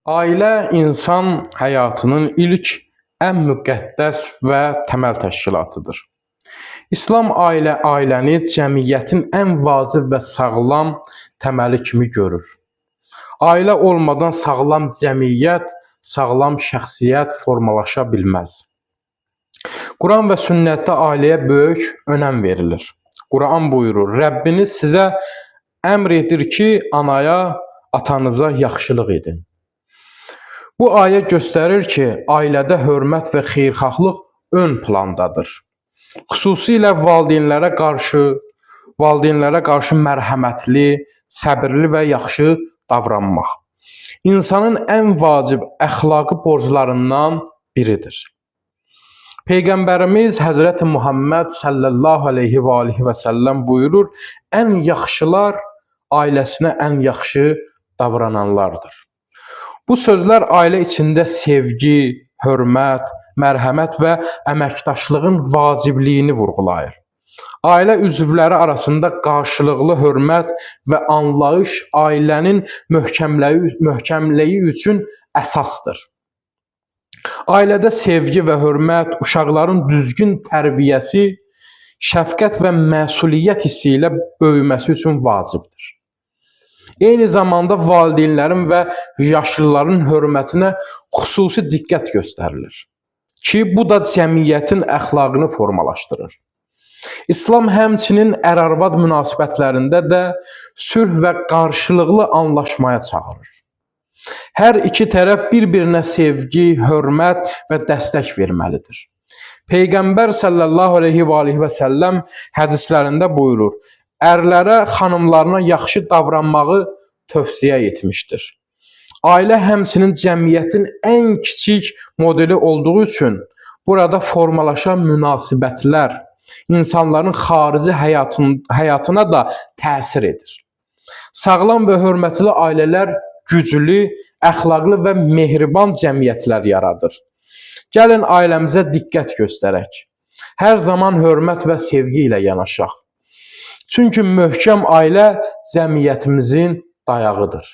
Ailə insan həyatının ilk, ən müqəddəs və təməl təşkilatıdır. İslam ailəni cəmiyyətin ən vacib və sağlam təməli kimi görür. Ailə olmadan sağlam cəmiyyət, sağlam şəxsiyyət formalaşa bilməz. Quran və sünnətdə ailəyə böyük önəm verilir. Quran buyurur, Rəbbiniz sizə əmr edir ki, anaya, atanıza yaxşılıq edin. Bu ayə göstərir ki, ailədə hörmət və xeyirxahlıq ön plandadır. Xüsusilə valideynlərə qarşı mərhəmətli, səbirli və yaxşı davranmaq insanın ən vacib əxlaqi borclarından biridir. Peyğəmbərimiz Həzrəti Muhammed sallallahu aleyhi və alihi və səlləm buyurur, ən yaxşılar ailəsinə ən yaxşı davrananlardır. Bu sözlər ailə içində sevgi, hörmət, mərhəmət və əməkdaşlığın vacibliyini vurğulayır. Ailə üzvləri arasında qarşılıqlı hörmət və anlayış ailənin möhkəmliyi üçün əsasdır. Ailədə sevgi və hörmət, uşaqların düzgün tərbiyəsi, şəfqət və məsuliyyət hissi ilə böyüməsi üçün vacibdir. Eyni zamanda valideynlərin və yaşlıların hörmətinə xüsusi diqqət göstərilir ki, bu da cəmiyyətin əxlaqını formalaşdırır. İslam həmçinin ər-arvad münasibətlərində də sülh və qarşılıqlı anlaşmaya çağırır. Hər iki tərəf bir-birinə sevgi, hörmət və dəstək verməlidir. Peyğəmbər sallallahu aleyhi və alihi və səlləm hədislərində buyurur, ərlərə, xanımlarına yaxşı davranmağı tövsiyə etmişdir. Ailə həmçinin cəmiyyətin ən kiçik modeli olduğu üçün burada formalaşan münasibətlər insanların xarici həyatına da təsir edir. Sağlam və hörmətli ailələr güclü, əxlaqlı və mehriban cəmiyyətlər yaradır. Gəlin ailəmizə diqqət göstərək. Hər zaman hörmət və sevgi ilə yanaşaq. Çünki möhkəm ailə cəmiyyətimizin dayağıdır.